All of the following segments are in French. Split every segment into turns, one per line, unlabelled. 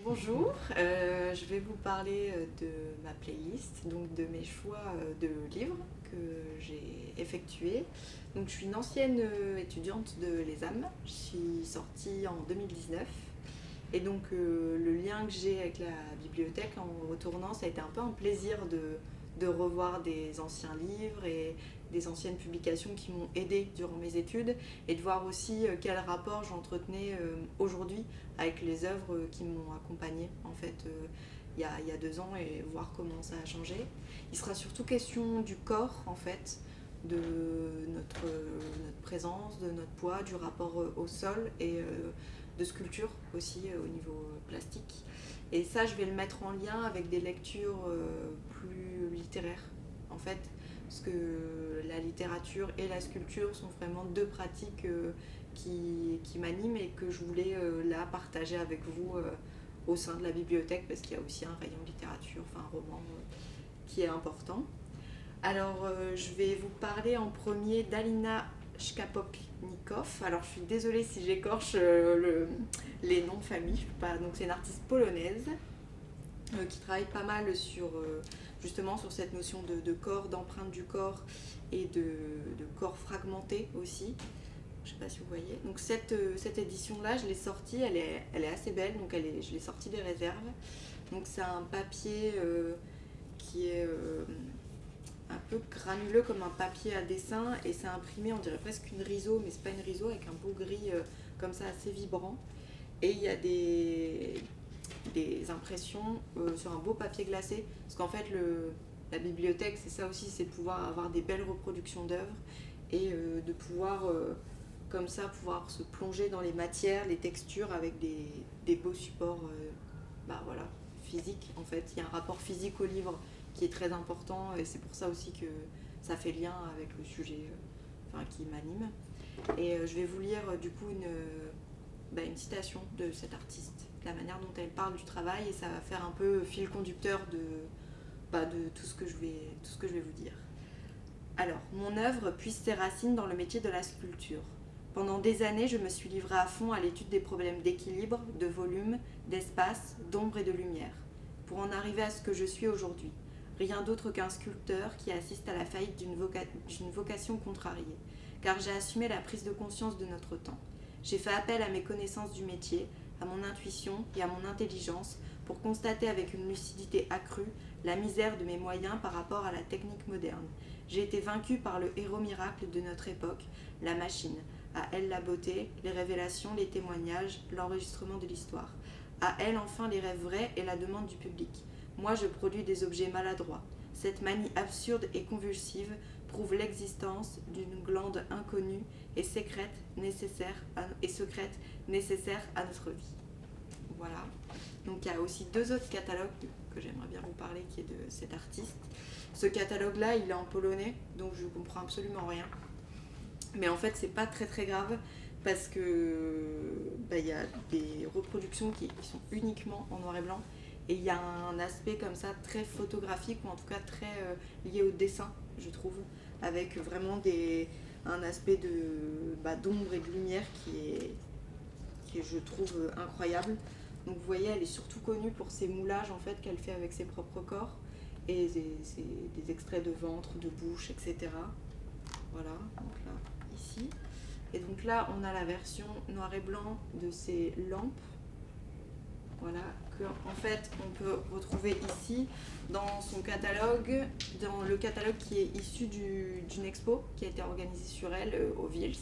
Bonjour, je vais vous parler de ma playlist, donc de mes choix de livres que j'ai effectués. Donc je suis une ancienne étudiante de l'ESAM, je suis sortie en 2019 et donc le lien que j'ai avec la bibliothèque en retournant, ça a été un peu un plaisir de revoir des anciens livres et des anciennes publications qui m'ont aidée durant mes études et de voir aussi quel rapport j'entretenais aujourd'hui avec les œuvres qui m'ont accompagnée en fait il y a 2 ans et voir comment ça a changé. Il sera surtout question du corps en fait, de notre présence, de notre poids, du rapport au sol et de sculpture aussi au niveau plastique. Et ça, je vais le mettre en lien avec des lectures plus littéraires en fait, parce que la littérature et la sculpture sont vraiment deux pratiques qui m'animent et que je voulais là partager avec vous au sein de la bibliothèque parce qu'il y a aussi un rayon littérature, enfin un roman qui est important. Alors je vais vous parler en premier d'Alina Shkapopnikov. Alors je suis désolée si j'écorche les noms de famille, je peux pas. Donc c'est une artiste polonaise qui travaille pas mal sur justement sur cette notion de corps, d'empreinte du corps et de corps fragmenté aussi. Je sais pas si vous voyez. Donc cette édition-là, je l'ai sortie, elle est assez belle, donc je l'ai sortie des réserves. Donc c'est un papier qui est un peu granuleux comme un papier à dessin et c'est imprimé, on dirait presque une riso, mais c'est pas une riso, avec un beau gris comme ça assez vibrant. Et il y a des impressions sur un beau papier glacé, parce qu'en fait la bibliothèque c'est ça aussi, c'est de pouvoir avoir des belles reproductions d'œuvres et de pouvoir comme ça pouvoir se plonger dans les matières, les textures avec des beaux supports voilà, physiques en fait. Il y a un rapport physique au livre qui est très important et c'est pour ça aussi que ça fait lien avec le sujet qui m'anime. Et je vais vous lire du coup une citation de cette artiste, la manière dont elle parle du travail et ça va faire un peu fil conducteur de tout ce que je vais vous dire. Alors, mon œuvre puise ses racines dans le métier de la sculpture. Pendant des années, je me suis livrée à fond à l'étude des problèmes d'équilibre, de volume, d'espace, d'ombre et de lumière, pour en arriver à ce que je suis aujourd'hui. Rien d'autre qu'un sculpteur qui assiste à la faillite d'une vocation contrariée, car j'ai assumé la prise de conscience de notre temps. J'ai fait appel à mes connaissances du métier, à mon intuition et à mon intelligence pour constater avec une lucidité accrue la misère de mes moyens par rapport à la technique moderne. J'ai été vaincue par le héros miracle de notre époque, la machine. À elle la beauté, les révélations, les témoignages, l'enregistrement de l'histoire. À elle enfin les rêves vrais et la demande du public. Moi je produis des objets maladroits. Cette manie absurde et convulsive prouve l'existence d'une glande inconnue et secrète nécessaire à notre vie. Voilà. Donc il y a aussi 2 autres catalogues que j'aimerais bien vous parler qui est de cet artiste. Ce catalogue-là, il est en polonais, donc je comprends absolument rien. Mais en fait, c'est pas très très grave parce que y a des reproductions qui sont uniquement en noir et blanc et il y a un aspect comme ça très photographique ou en tout cas très lié au dessin, je trouve, avec vraiment un aspect d'ombre et de lumière qui est, je trouve, incroyable. Donc vous voyez, elle est surtout connue pour ses moulages en fait qu'elle fait avec ses propres corps et c'est des extraits de ventre, de bouche, etc. Voilà, donc là, ici. Et donc là, on a la version noir et blanc de ces lampes. Voilà, que en fait, on peut retrouver ici dans son catalogue, dans le catalogue qui est issu d'une expo qui a été organisée sur elle au Vils,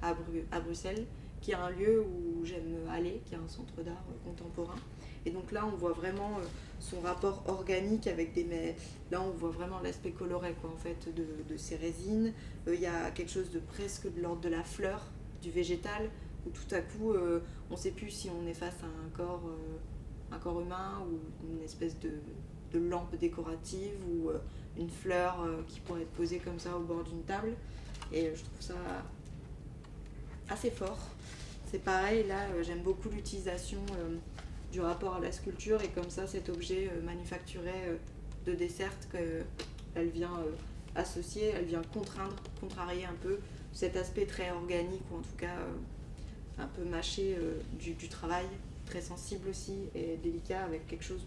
à Bruxelles, qui est un lieu où j'aime aller, qui est un centre d'art contemporain. Et donc là, on voit vraiment son rapport organique avec là, on voit vraiment l'aspect coloré quoi, en fait, de ces résines. Il y a quelque chose de presque de l'ordre de la fleur, du végétal, où tout à coup, on ne sait plus si on est face à un corps humain ou une espèce de lampe décorative ou une fleur qui pourrait être posée comme ça au bord d'une table. Et je trouve ça assez fort. C'est pareil, là, j'aime beaucoup l'utilisation du rapport à la sculpture et comme ça, cet objet manufacturé de dessert qu'elle vient associer, elle vient contrarier un peu cet aspect très organique ou en tout cas un peu mâché du travail. très sensible aussi et délicat avec quelque chose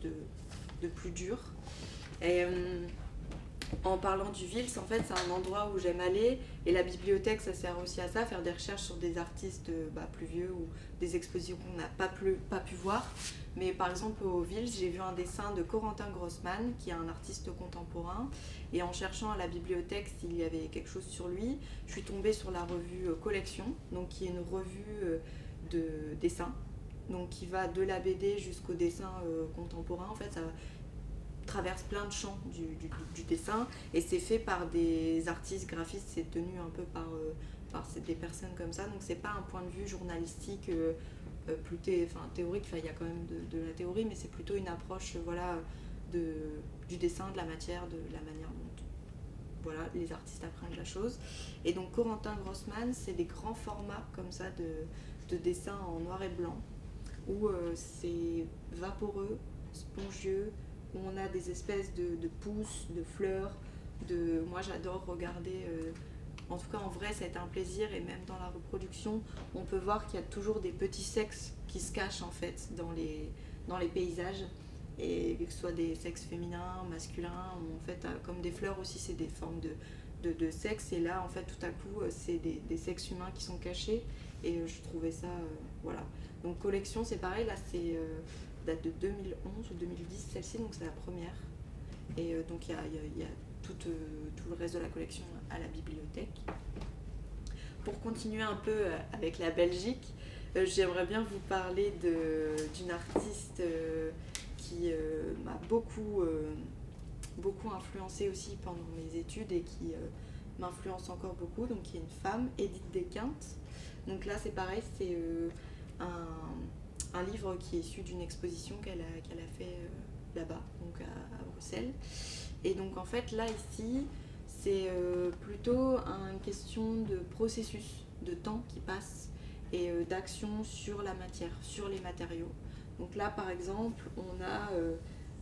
de plus dur. Et en parlant du Vils, en fait, c'est un endroit où j'aime aller et la bibliothèque, ça sert aussi à ça, faire des recherches sur des artistes plus vieux ou des expositions qu'on n'a pas pu voir. Mais par exemple, au Vils, j'ai vu un dessin de Corentin Grossman, qui est un artiste contemporain. Et en cherchant à la bibliothèque s'il y avait quelque chose sur lui, je suis tombée sur la revue Collection, donc qui est une revue de dessin, donc qui va de la BD jusqu'au dessin contemporain. En fait, ça traverse plein de champs du dessin et c'est fait par des artistes graphistes, c'est tenu un peu par des personnes comme ça, donc c'est pas un point de vue journalistique plus théorique, il y a quand même de la théorie, mais c'est plutôt une approche du dessin, de la matière, de la manière dont les artistes apprennent la chose. Et donc Corentin Grossman, c'est des grands formats comme ça de dessins en noir et blanc où c'est vaporeux, spongieux, où on a des espèces de pousses, de fleurs. Moi j'adore regarder, en tout cas en vrai ça a été un plaisir, et même dans la reproduction, on peut voir qu'il y a toujours des petits sexes qui se cachent en fait dans les paysages, et que ce soit des sexes féminins, masculins, ou en fait comme des fleurs aussi c'est des formes de sexe, et là en fait tout à coup c'est des sexes humains qui sont cachés, et je trouvais ça, voilà. Donc collection c'est pareil, là c'est date de 2011 ou 2010 celle-ci, donc c'est la première. Et donc il y a tout le reste de la collection à la bibliothèque. Pour continuer un peu avec la Belgique, j'aimerais bien vous parler d'une artiste qui m'a beaucoup influencée aussi pendant mes études et qui m'influence encore beaucoup, donc qui est une femme, Edith Dequinte. Donc là c'est pareil, c'est un livre qui est issu d'une exposition qu'elle a fait là-bas, donc à Bruxelles. Et donc en fait là ici, c'est plutôt une question de processus, de temps qui passe et d'action sur la matière, sur les matériaux. Donc là par exemple, on a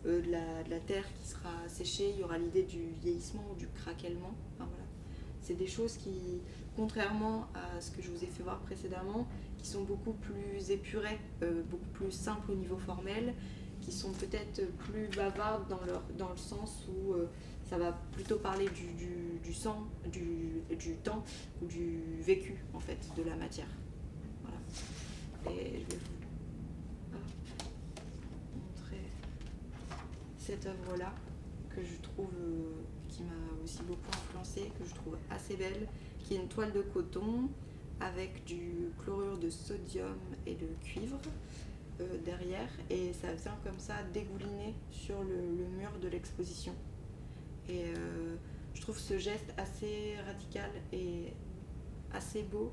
de la terre qui sera séchée, il y aura l'idée du vieillissement ou du craquellement. Enfin, voilà. C'est des choses qui, contrairement à ce que je vous ai fait voir précédemment, qui sont beaucoup plus épurées, beaucoup plus simples au niveau formel, qui sont peut-être plus bavardes dans le sens où ça va plutôt parler du sang, du temps ou du vécu en fait, de la matière. Voilà. Et je vais vous montrer cette œuvre-là que je trouve, qui m'a aussi beaucoup influencée, que je trouve assez belle, qui est une toile de coton avec du chlorure de sodium et de cuivre derrière, et ça vient comme ça dégouliner sur le mur de l'exposition. Et je trouve ce geste assez radical et assez beau,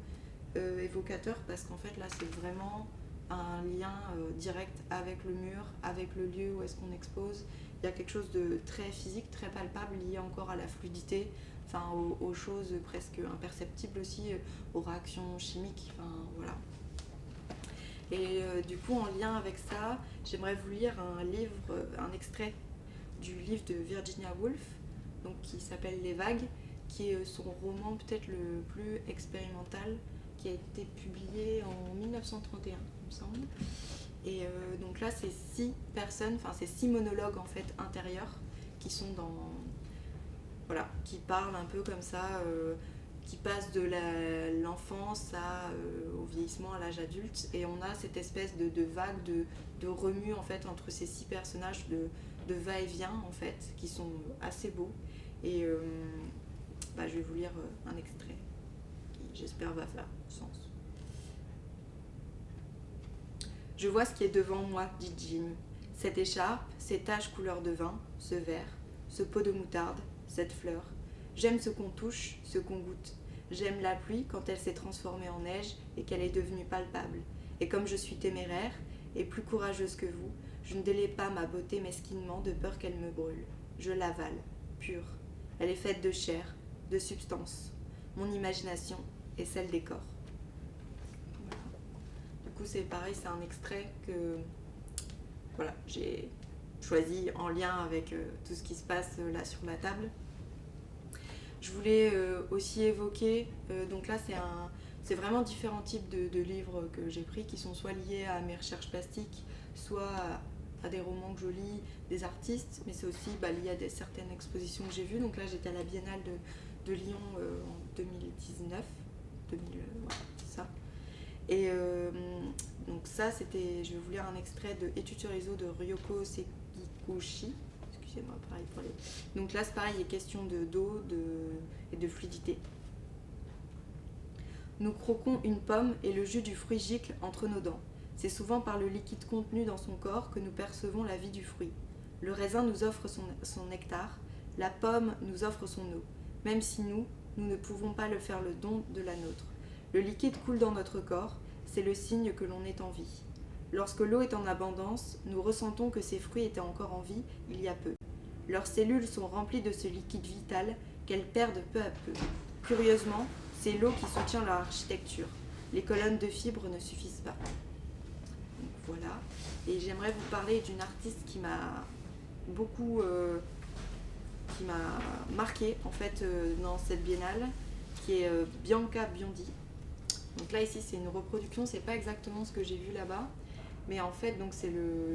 évocateur, parce qu'en fait là c'est vraiment un lien direct avec le mur, avec le lieu où est-ce qu'on expose. Il y a quelque chose de très physique, très palpable, lié encore à la fluidité, enfin aux choses presque imperceptibles aussi, aux réactions chimiques, enfin voilà. Et du coup, en lien avec ça, j'aimerais vous lire un extrait du livre de Virginia Woolf, donc qui s'appelle Les Vagues, qui est son roman peut-être le plus expérimental, qui a été publié en 1931, il me semble. Et donc là, c'est 6 personnes, enfin c'est 6 monologues en fait intérieurs qui sont voilà, qui parlent un peu comme ça, qui passent de l'enfance au vieillissement, à l'âge adulte, et on a cette espèce de vague, de remue en fait entre ces 6 personnages, de va-et-vient en fait, qui sont assez beaux. Et je vais vous lire un extrait qui j'espère va faire sens. Je vois ce qui est devant moi, dit Jim. Cette écharpe, ces taches couleur de vin, ce verre, ce pot de moutarde, cette fleur. J'aime ce qu'on touche, ce qu'on goûte. J'aime la pluie quand elle s'est transformée en neige et qu'elle est devenue palpable. Et comme je suis téméraire et plus courageuse que vous, je ne délaie pas ma beauté mesquinement de peur qu'elle me brûle. Je l'avale, pure. Elle est faite de chair, de substance. Mon imagination est celle des corps. Voilà. Du coup, c'est pareil, c'est un extrait que voilà, j'ai choisi en lien avec tout ce qui se passe là sur la table. Je voulais aussi évoquer, donc là c'est vraiment différents types de livres que j'ai pris qui sont soit liés à mes recherches plastiques, soit à des romans que je lis, des artistes, mais c'est aussi lié à certaines expositions que j'ai vues. Donc là, j'étais à la Biennale de Lyon en 2019. 2000, ouais, c'est ça. Et donc ça, c'était, je vais vous lire un extrait de Études sur les eaux de Ryoko Sekiguchi. Excusez-moi, pareil pour les... Donc là, c'est pareil, il est question d'eau et de fluidité. Nous croquons une pomme et le jus du fruit gicle entre nos dents. C'est souvent par le liquide contenu dans son corps que nous percevons la vie du fruit. Le raisin nous offre son nectar, la pomme nous offre son eau, même si nous ne pouvons pas le faire le don de la nôtre. Le liquide coule dans notre corps, c'est le signe que l'on est en vie. Lorsque l'eau est en abondance, nous ressentons que ces fruits étaient encore en vie il y a peu. Leurs cellules sont remplies de ce liquide vital qu'elles perdent peu à peu. Curieusement, c'est l'eau qui soutient leur architecture. Les colonnes de fibres ne suffisent pas. Donc voilà. Et j'aimerais vous parler d'une artiste qui m'a beaucoup qui m'a marqué en fait dans cette biennale, qui est Bianca Biondi. Donc là ici c'est une reproduction, c'est pas exactement ce que j'ai vu là-bas, mais en fait donc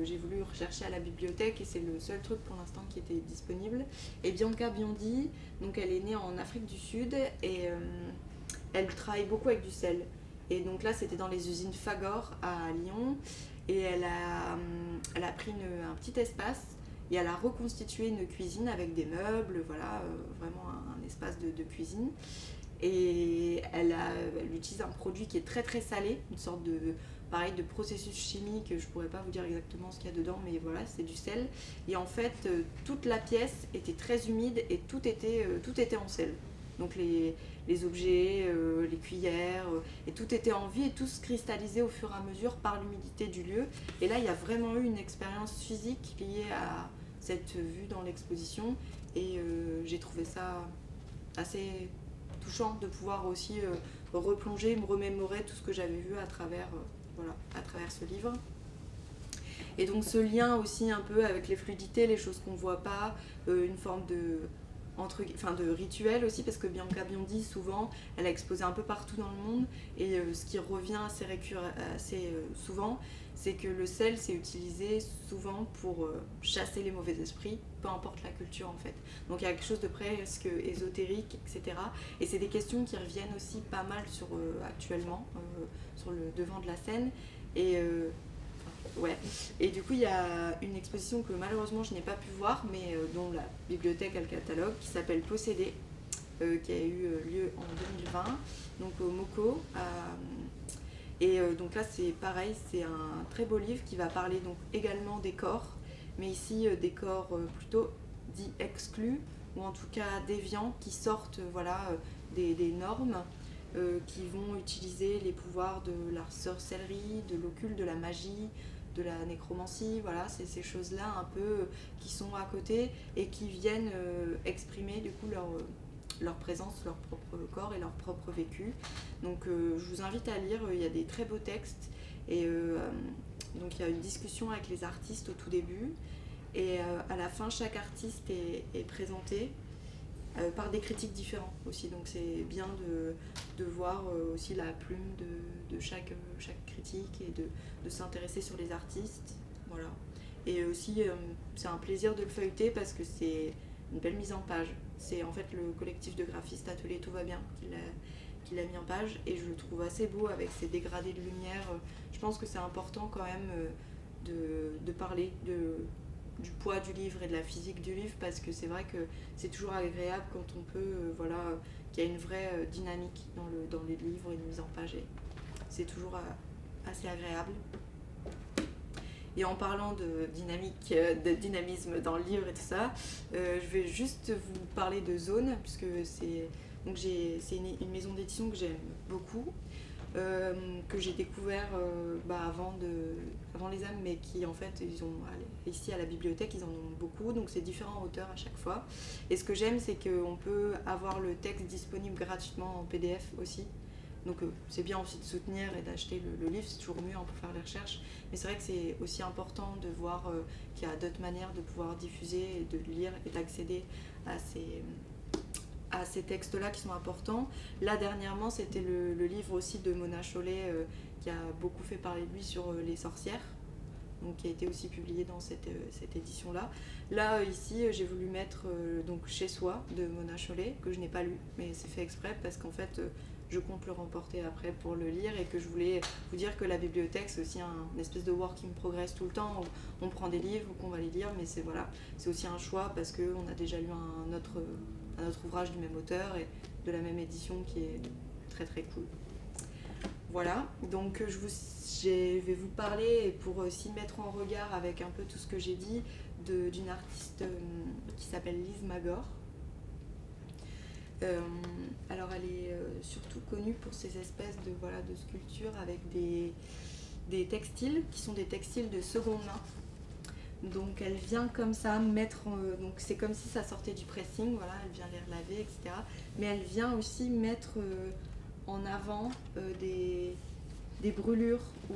j'ai voulu rechercher à la bibliothèque et c'est le seul truc pour l'instant qui était disponible. Et Bianca Biondi, donc elle est née en Afrique du Sud et elle travaille beaucoup avec du sel. Et donc là c'était dans les usines Fagor à Lyon et elle a pris un petit espace et elle a reconstitué une cuisine avec des meubles, voilà, vraiment un espace de cuisine. Et elle utilise un produit qui est très très salé, une sorte pareil, de processus chimique, je pourrais pas vous dire exactement ce qu'il y a dedans, mais voilà, c'est du sel. Et en fait, toute la pièce était très humide et tout était en sel. Donc les objets, les cuillères, et tout était en vie et tout se cristallisait au fur et à mesure par l'humidité du lieu. Et là, il y a vraiment eu une expérience physique liée à cette vue dans l'exposition et j'ai trouvé ça assez touchant de pouvoir aussi replonger, me remémorer tout ce que j'avais vu à travers ce livre. Et donc ce lien aussi un peu avec les fluidités, les choses qu'on ne voit pas, une forme de rituel aussi, parce que Bianca Biondi, souvent, elle a exposé un peu partout dans le monde, et ce qui revient assez souvent, c'est que le sel, c'est utilisé souvent pour chasser les mauvais esprits, peu importe la culture en fait. Donc il y a quelque chose de presque ésotérique, etc. Et c'est des questions qui reviennent aussi pas mal actuellement, sur le devant de la scène. Et ouais. Et du coup, il y a une exposition que malheureusement je n'ai pas pu voir, mais dont la bibliothèque a le catalogue, qui s'appelle Possédé, qui a eu lieu en 2020, donc au MoCo. Et donc là, c'est pareil, c'est un très beau livre qui va parler donc également des corps, mais ici des corps plutôt dits exclus, ou en tout cas déviants, qui sortent des normes, qui vont utiliser les pouvoirs de la sorcellerie, de l'occulte, de la magie, de la nécromancie, voilà, c'est ces choses-là un peu qui sont à côté et qui viennent exprimer du coup leur présence, leur propre corps et leur propre vécu. Donc je vous invite à lire, il y a des très beaux textes et donc il y a une discussion avec les artistes au tout début et à la fin chaque artiste est présenté par des critiques différents aussi, donc c'est bien de voir aussi la plume de chaque critique et de s'intéresser sur les artistes, voilà. Et aussi c'est un plaisir de le feuilleter parce que c'est une belle mise en page. C'est en fait le collectif de graphistes Atelier Tout va bien qui l'a mis en page et je le trouve assez beau avec ses dégradés de lumière. Je pense que c'est important quand même de parler du poids du livre et de la physique du livre parce que c'est vrai que c'est toujours agréable quand on peut, qu'il y a une vraie dynamique dans les livres et une mise en page. Et c'est toujours assez agréable. Et en parlant de dynamisme dans le livre et tout ça, je vais juste vous parler de Zone, puisque c'est une maison d'édition que j'aime beaucoup, que j'ai découvert avant les âmes, mais qui en fait, ici à la bibliothèque, ils en ont beaucoup, donc c'est différents auteurs à chaque fois. Et ce que j'aime, c'est qu'on peut avoir le texte disponible gratuitement en PDF aussi. Donc c'est bien aussi de soutenir et d'acheter le livre, c'est toujours mieux, on peut faire les recherches. Mais c'est vrai que c'est aussi important de voir qu'il y a d'autres manières de pouvoir diffuser, et de lire et d'accéder à à ces textes-là qui sont importants. Là, dernièrement, c'était le livre aussi de Mona Chollet qui a beaucoup fait parler de lui sur les sorcières, donc qui a été aussi publié dans cette édition-là. Là, ici, j'ai voulu mettre donc Chez soi de Mona Chollet, que je n'ai pas lu, mais c'est fait exprès parce qu'en fait, je compte le remporter après pour le lire et que je voulais vous dire que la bibliothèque, c'est aussi un espèce de work in progress tout le temps, où on prend des livres, qu'on va les lire, mais c'est aussi un choix parce qu'on a déjà lu un autre ouvrage du même auteur et de la même édition qui est très très cool. Voilà, donc je vais vous parler, pour aussi mettre en regard avec un peu tout ce que j'ai dit, d'une artiste qui s'appelle Lise Magor. Alors elle est surtout connue pour ces espèces de sculptures avec des textiles qui sont des textiles de seconde main. Donc elle vient comme ça mettre, donc c'est comme si ça sortait du pressing, voilà, elle vient les relaver, etc. Mais elle vient aussi mettre en avant des brûlures ou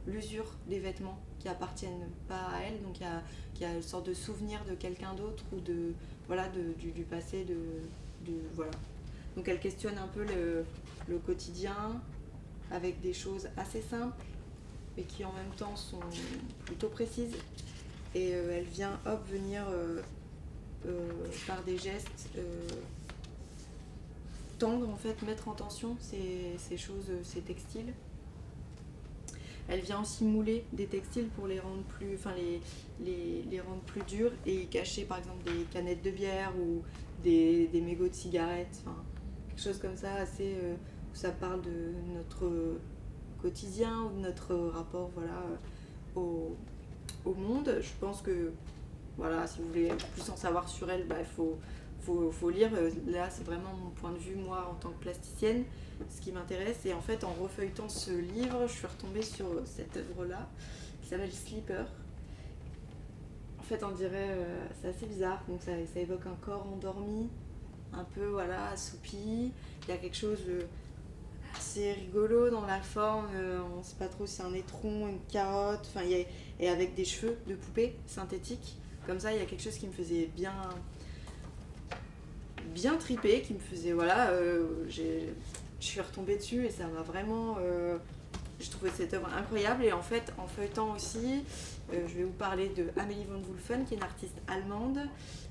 l'usure des vêtements qui appartiennent pas à elle, donc il y a une sorte de souvenir de quelqu'un d'autre ou du passé, voilà. Donc elle questionne un peu le quotidien avec des choses assez simples mais qui en même temps sont plutôt précises. Et elle vient venir par des gestes tendre, en fait, mettre en tension ces choses, ces textiles. Elle vient aussi mouler des textiles pour les rendre les rendre plus durs et y cacher par exemple des canettes de bière ou des mégots de cigarettes, quelque chose comme ça, assez où ça parle de notre quotidien ou de notre rapport au monde. Je pense que si vous voulez plus en savoir sur elle, il faut lire. Là, c'est vraiment mon point de vue, moi, en tant que plasticienne, ce qui m'intéresse. Et en fait, en refeuilletant ce livre, je suis retombée sur cette œuvre-là, qui s'appelle Sleeper. En fait, on dirait, c'est assez bizarre, donc ça évoque un corps endormi, un peu, assoupi. Il y a quelque chose assez rigolo dans la forme, on ne sait pas trop si c'est un étron, une carotte, et avec des cheveux de poupée synthétiques. Comme ça, il y a quelque chose qui me faisait bien triper, qui me faisait, je suis retombée dessus et ça m'a vraiment... j'ai trouvé cette œuvre incroyable. Et en fait, en feuilletant aussi, je vais vous parler de Amélie von Wulffen, qui est une artiste allemande,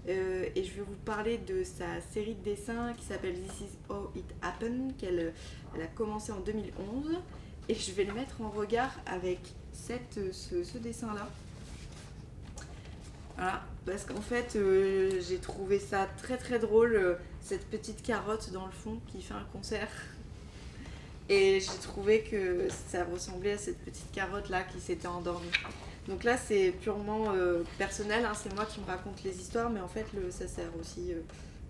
et je vais vous parler de sa série de dessins qui s'appelle This is How It Happened, qu'elle a commencé en 2011, et je vais le mettre en regard avec ce dessin-là. Voilà, parce qu'en fait, j'ai trouvé ça très très drôle, cette petite carotte dans le fond qui fait un concert. Et j'ai trouvé que ça ressemblait à cette petite carotte là qui s'était endormie. Donc là, c'est purement personnel, hein, c'est moi qui me raconte les histoires, mais en fait, ça sert aussi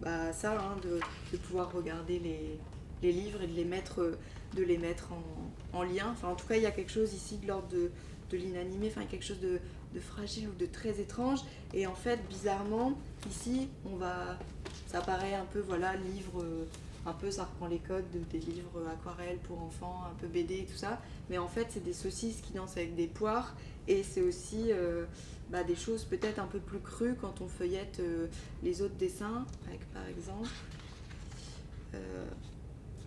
à ça, hein, de pouvoir regarder les livres et de les mettre en lien. Enfin, en tout cas, il y a quelque chose ici de l'ordre de l'inanimé, quelque chose de fragile ou de très étrange. Et en fait, bizarrement, ici, ça paraît un peu, livre, un peu, ça reprend les codes des livres aquarelles pour enfants, un peu BD et tout ça. Mais en fait, c'est des saucisses qui dansent avec des poires. Et c'est aussi des choses peut-être un peu plus crues quand on feuillette les autres dessins. Avec, par exemple,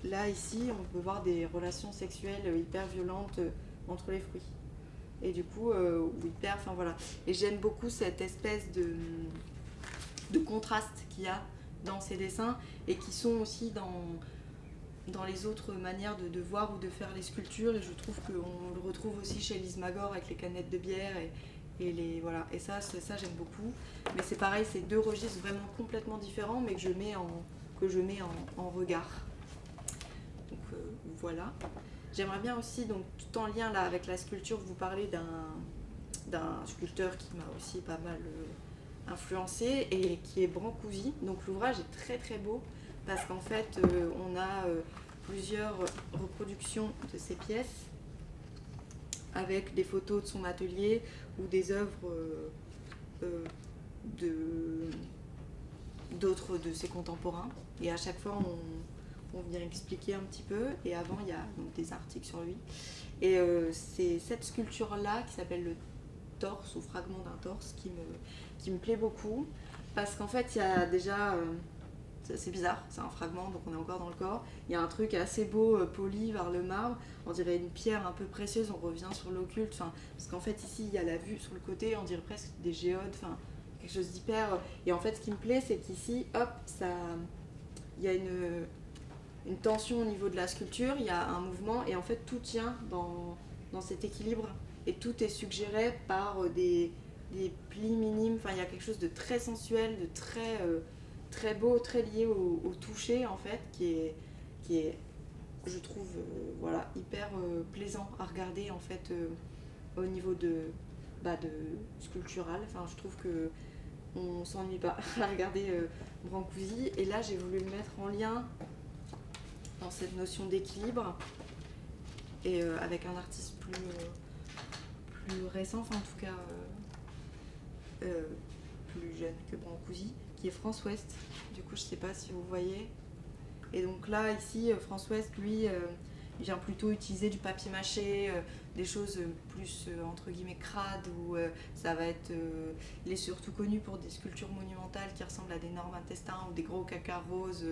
là, ici, on peut voir des relations sexuelles hyper violentes entre les fruits. Et du coup, Et j'aime beaucoup cette espèce de contraste qu'il y a dans ces dessins et qui sont aussi dans les autres manières de voir ou de faire les sculptures. Et je trouve qu'on le retrouve aussi chez Lise Magor avec les canettes de bière et ça j'aime beaucoup. Mais c'est pareil, c'est deux registres vraiment complètement différents, mais que je mets en regard. Donc voilà. J'aimerais bien aussi, donc tout en lien là avec la sculpture, vous parler d'un sculpteur qui m'a aussi pas mal influencée et qui est Brancusi. Donc l'ouvrage est très très beau parce qu'en fait on a plusieurs reproductions de ses pièces avec des photos de son atelier ou des œuvres d'autres de ses contemporains. Et à chaque fois on vient expliquer un petit peu, et avant il y a donc des articles sur lui. Et c'est cette sculpture-là qui s'appelle le torse ou fragment d'un torse qui me plaît beaucoup, parce qu'en fait il y a déjà c'est bizarre, c'est un fragment, donc on est encore dans le corps. Il y a un truc assez beau, poli vers le marbre, on dirait une pierre un peu précieuse, on revient sur l'occulte, parce qu'en fait ici il y a la vue sur le côté, on dirait presque des géodes, quelque chose d'hyper... Et en fait ce qui me plaît, c'est qu'ici, hop, il y a une tension au niveau de la sculpture, il y a un mouvement, et en fait tout tient dans cet équilibre, et tout est suggéré par des plis minimes, il y a quelque chose de très sensuel, de très beau, très lié au toucher en fait, qui est je trouve hyper plaisant à regarder en fait au niveau de sculptural. Je trouve que on s'ennuie pas à regarder Brancusi, et là j'ai voulu le mettre en lien dans cette notion d'équilibre et avec un artiste plus récent, en tout cas plus jeune que Brancusi, qui est France Ouest. Du coup, je sais pas si vous voyez. Et donc là, ici, France Ouest, lui, il vient plutôt utiliser du papier mâché, des choses plus entre guillemets crades, où ça va être... il est surtout connu pour des sculptures monumentales qui ressemblent à d'énormes intestins ou des gros caca roses.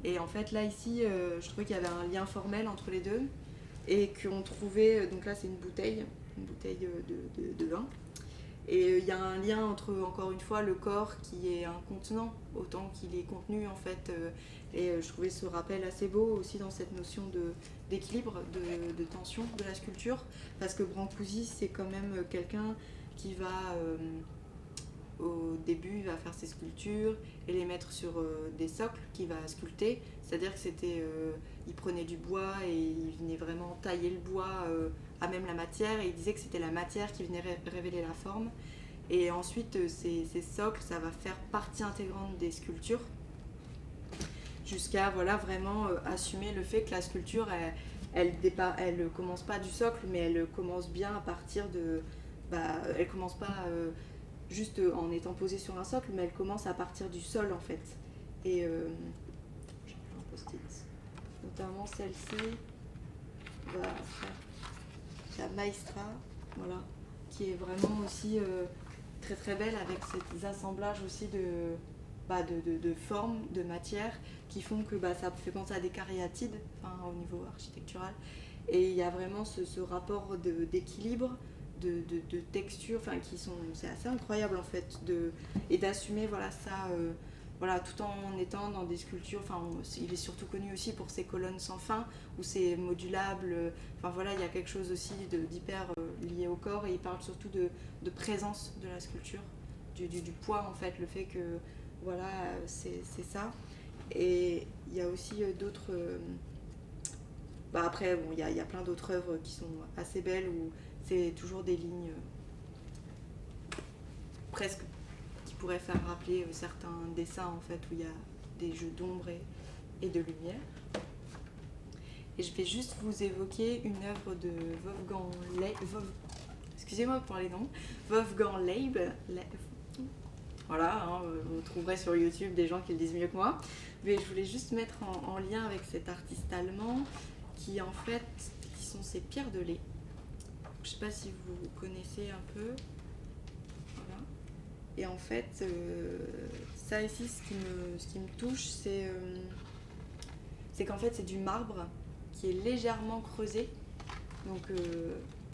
Et en fait, là, ici, je trouvais qu'il y avait un lien formel entre les deux, et qu'on trouvait... Donc là, c'est une bouteille de vin. Et il y a un lien entre, encore une fois, le corps qui est un contenant autant qu'il est contenu en fait. Et je trouvais ce rappel assez beau aussi dans cette notion d'équilibre, de tension de la sculpture. Parce que Brancusi, c'est quand même quelqu'un qui va, au début, il va faire ses sculptures et les mettre sur des socles qu'il va sculpter. C'est-à-dire que il prenait du bois et il venait vraiment tailler le bois à même la matière, et il disait que c'était la matière qui venait révéler la forme. Et ensuite, ces socles, ça va faire partie intégrante des sculptures, jusqu'à vraiment assumer le fait que la sculpture, elle commence pas du socle, mais elle commence bien à partir de... elle commence pas juste en étant posée sur un socle, mais elle commence à partir du sol en fait. Et j'ai plein de post-it, notamment celle-ci va faire la Maestra, voilà, qui est vraiment aussi très très belle, avec ces assemblages aussi de formes, de matières, qui font que ça fait penser à des caryatides au niveau architectural. Et il y a vraiment ce rapport d'équilibre, de texture, c'est assez incroyable en fait, et d'assumer ça, tout en étant dans des sculptures. Il est surtout connu aussi pour ses colonnes sans fin, où c'est modulable. Il y a quelque chose aussi d'hyper lié au corps, et il parle surtout de présence de la sculpture, du poids en fait, le fait que c'est ça. Et il y a aussi d'autres... après, il y a plein d'autres œuvres qui sont assez belles, où c'est toujours des lignes presque qui pourraient faire rappeler certains dessins en fait, où il y a des jeux d'ombre et de lumière. Et je vais juste vous évoquer une œuvre de Wolfgang Leib. Excusez-moi pour les noms. Wolfgang Leib. Voilà, vous trouverez sur YouTube des gens qui le disent mieux que moi. Mais je voulais juste mettre en lien avec cet artiste allemand qui sont ces pierres de lait. Je ne sais pas si vous connaissez un peu. Voilà. Et en fait, ça ici, ce qui me touche, c'est qu'en fait, c'est du marbre qui est légèrement creusé, donc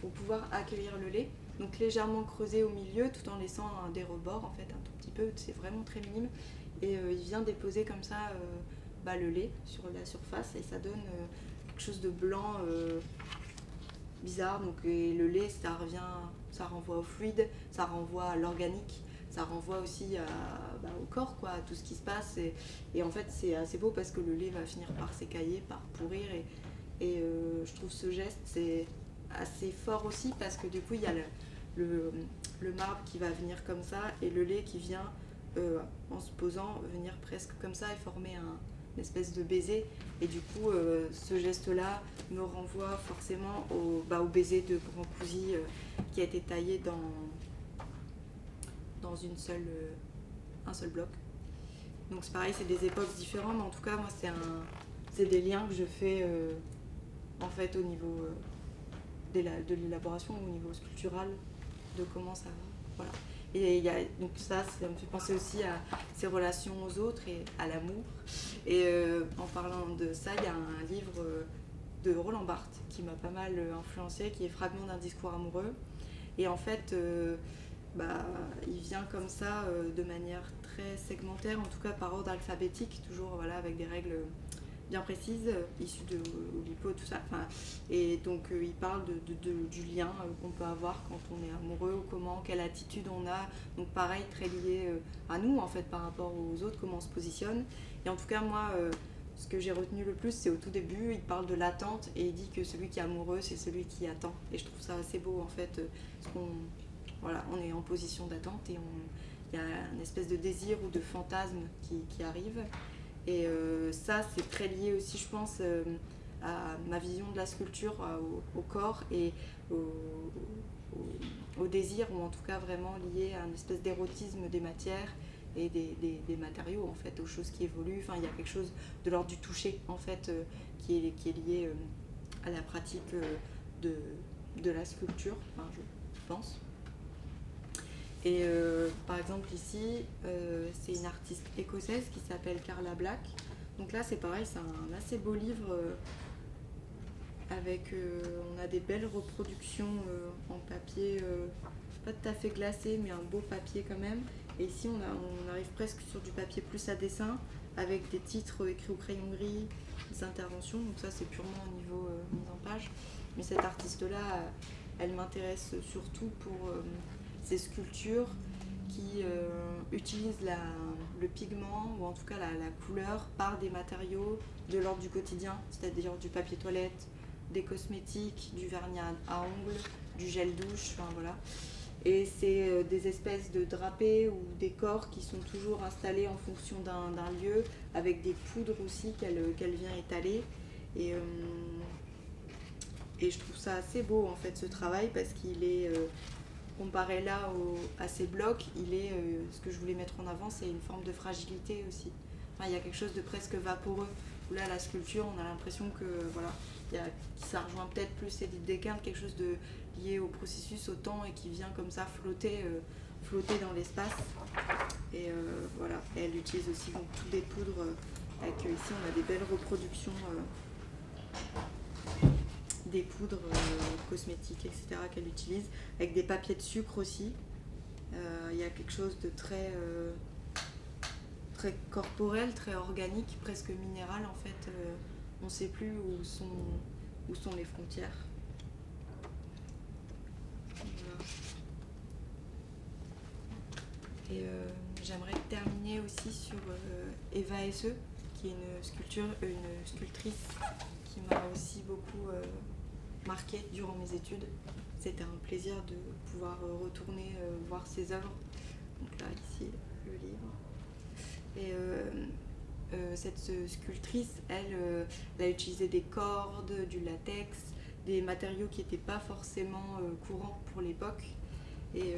pour pouvoir accueillir le lait. Donc légèrement creusé au milieu, tout en laissant des rebords, en fait, un tout petit peu. C'est vraiment très minime. Et il vient déposer comme ça le lait sur la surface, et ça donne quelque chose de blanc bizarre. Donc, et le lait, ça renvoie au fluide, ça renvoie à l'organique, ça renvoie aussi au corps, quoi, à tout ce qui se passe. Et en fait, c'est assez beau parce que le lait va finir par s'écailler, par pourrir. Et je trouve ce geste, c'est assez fort aussi, parce que du coup, il y a le marbre qui va venir comme ça, et le lait qui vient, en se posant, venir presque comme ça et former une espèce de baiser. Et du coup, ce geste-là me renvoie forcément au baiser de Brancusi qui a été taillé dans un seul bloc. Donc c'est pareil, c'est des époques différentes, mais en tout cas, moi, c'est des liens que je fais en fait au niveau de l'élaboration, au niveau sculptural, de comment ça... Voilà. Et donc ça me fait penser aussi à ses relations aux autres et à l'amour. Et en parlant de ça, il y a un livre de Roland Barthes qui m'a pas mal influencé, qui est Fragment d'un discours amoureux. Et en fait, il vient comme ça de manière très segmentaire, en tout cas par ordre alphabétique, toujours voilà, avec des règles bien précises, issues de Oulipo, tout ça. Enfin, et donc il parle du lien qu'on peut avoir quand on est amoureux, ou quelle attitude on a. Donc pareil, très lié à nous en fait par rapport aux autres, comment on se positionne. Et en tout cas moi, ce que j'ai retenu le plus, c'est au tout début, il parle de l'attente et il dit que celui qui est amoureux, c'est celui qui attend. Et je trouve ça assez beau en fait, parce qu'on voilà, on est en position d'attente et il y a une espèce de désir ou de fantasme qui arrive. Et ça, c'est très lié aussi, je pense, à ma vision de la sculpture, au corps et au désir, ou en tout cas vraiment lié à une espèce d'érotisme des matières et des matériaux, en fait, aux choses qui évoluent. Enfin, il y a quelque chose de l'ordre du toucher, en fait, qui est lié à la pratique de la sculpture, enfin, je pense. Et par exemple ici, c'est une artiste écossaise qui s'appelle Carla Black. Donc là c'est pareil, c'est un assez beau livre avec, on a des belles reproductions en papier, pas tout à fait glacé, mais un beau papier quand même. Et ici on arrive presque sur du papier plus à dessin, avec des titres écrits au crayon gris, des interventions. Donc ça c'est purement au niveau mise en page. Mais cette artiste-là, elle m'intéresse surtout pour ces sculptures qui utilisent le pigment, ou en tout cas la couleur, par des matériaux de l'ordre du quotidien, c'est-à-dire du papier toilette, des cosmétiques, du vernis à ongles, du gel douche, enfin voilà. Et c'est des espèces de drapés ou des corps qui sont toujours installés en fonction d'un lieu, avec des poudres aussi qu'elle vient étaler. Et je trouve ça assez beau en fait ce travail, parce qu'il est comparé là à ces blocs, ce que je voulais mettre en avant, c'est une forme de fragilité aussi. Enfin, il y a quelque chose de presque vaporeux. Où là, la sculpture, on a l'impression que voilà, ça rejoint peut-être plus Edith Dequin, quelque chose de lié au processus, au temps, et qui vient comme ça flotter dans l'espace. Et voilà, et elle utilise aussi donc toutes des poudres. Avec ici, on a des belles reproductions. Des poudres cosmétiques, etc. qu'elle utilise, avec des papiers de sucre aussi. Il y a quelque chose de très corporel, très organique, presque minéral en fait. On ne sait plus où sont les frontières. Voilà. Et j'aimerais terminer aussi sur Eva Hesse, qui est une sculptrice qui m'a aussi beaucoup marquée durant mes études. C'était un plaisir de pouvoir retourner voir ses œuvres. Donc là, ici, le livre. Et cette sculptrice, elle a utilisé des cordes, du latex, des matériaux qui n'étaient pas forcément courants pour l'époque. Et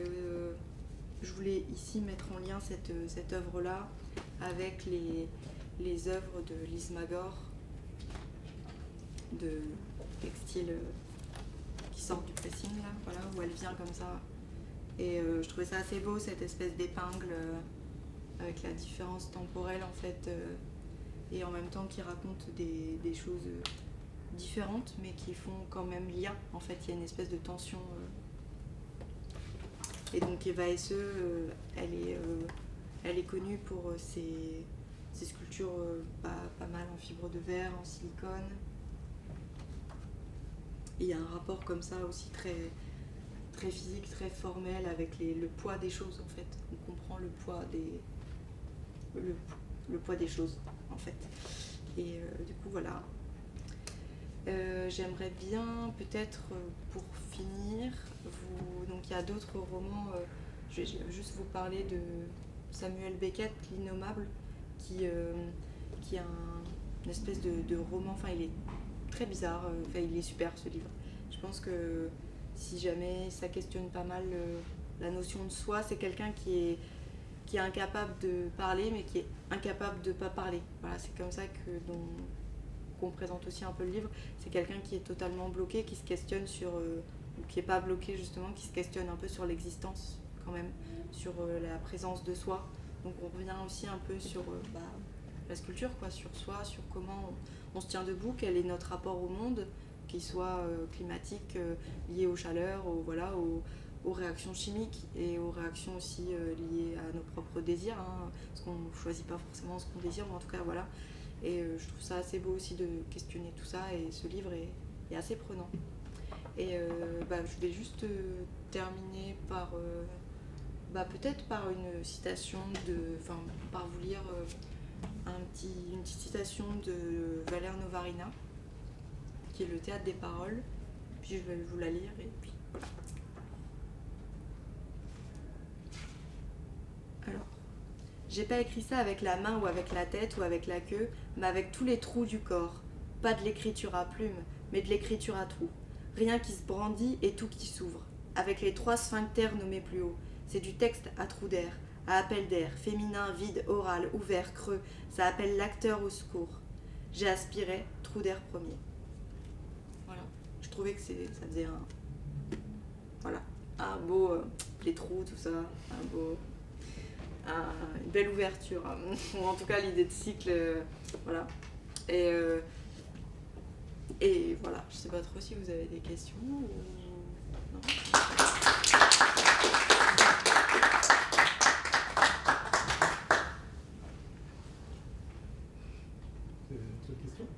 je voulais ici mettre en lien cette œuvre-là avec les œuvres de Lise Magor, de textile qui sortent du pressing, là, voilà, où elle vient comme ça. Et je trouvais ça assez beau, cette espèce d'épingle avec la différence temporelle en fait, et en même temps qui raconte des choses différentes, mais qui font quand même lien. En fait, il y a une espèce de tension. Et donc Eva Hesse, elle est connue pour ses sculptures pas mal en fibre de verre, en silicone. Et il y a un rapport comme ça aussi très, très physique, très formel, avec le poids des choses en fait. On comprend le poids des choses en fait. Et du coup voilà. J'aimerais bien peut-être pour finir, donc il y a d'autres romans, je vais juste vous parler de Samuel Beckett, L'Innommable, qui est une espèce de roman, enfin il est très bizarre, enfin il est super ce livre. Je pense que si jamais ça questionne pas mal la notion de soi, c'est quelqu'un qui est incapable de parler, mais qui est incapable de pas parler. Voilà, c'est comme ça qu'on présente aussi un peu le livre. C'est quelqu'un qui est totalement bloqué, qui se questionne sur, ou qui n'est pas bloqué justement, qui se questionne un peu sur l'existence, quand même, sur la présence de soi. Donc on revient aussi un peu sur la sculpture, quoi, sur soi, sur comment on se tient debout, quel est notre rapport au monde, qu'il soit climatique, lié aux chaleurs, aux réactions chimiques et aux réactions aussi liées à nos propres désirs, hein, parce qu'on ne choisit pas forcément ce qu'on désire, mais en tout cas voilà. Et je trouve ça assez beau aussi de questionner tout ça, et ce livre est assez prenant. Et je vais juste terminer par peut-être par une citation par vous lire une petite citation de Valère Novarina, qui est Le théâtre des paroles. Puis je vais vous la lire et puis voilà. Alors, j'ai pas écrit ça avec la main ou avec la tête ou avec la queue, mais avec tous les trous du corps. Pas de l'écriture à plume, mais de l'écriture à trous. Rien qui se brandit et tout qui s'ouvre. Avec les 3 sphincters nommés plus haut. C'est du texte à trous d'air, à appel d'air, féminin, vide, oral, ouvert, creux. Ça appelle l'acteur au secours. J'ai aspiré, trou d'air premier. Voilà. Je trouvais que ça faisait un beau, les trous, tout ça, une belle ouverture, ou en tout cas l'idée de cycle, voilà. Et voilà, je sais pas trop si vous avez des questions ou non.
D'autres questions?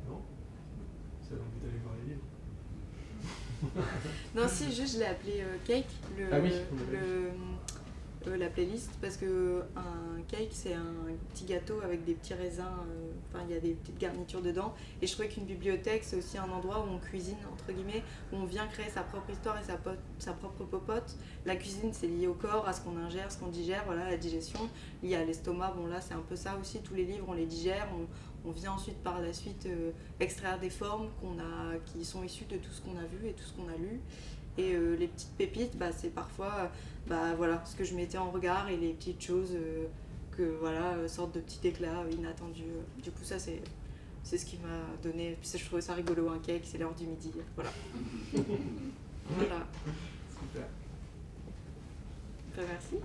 Non? Ça donne envie d'aller voir les livres.
Non, si, juste je l'ai appelé Cake, la playlist, parce que un cake c'est un petit gâteau avec des petits raisins, il y a des petites garnitures dedans, et je trouvais qu'une bibliothèque c'est aussi un endroit où on cuisine, entre guillemets, où on vient créer sa propre histoire et sa propre popote. La cuisine c'est lié au corps, à ce qu'on ingère, ce qu'on digère, voilà, la digestion, lié à l'estomac, bon là c'est un peu ça aussi, tous les livres on les digère, on vient ensuite par la suite extraire des formes qui sont issues de tout ce qu'on a vu et tout ce qu'on a lu. Et les petites pépites, c'est parfois ce que je mettais en regard, et les petites choses sortent de petits éclats inattendus. Du coup ça c'est ce qui m'a donné, puis je trouvais ça rigolo, un cake, c'est l'heure du midi, voilà. Voilà.
Super.
Merci.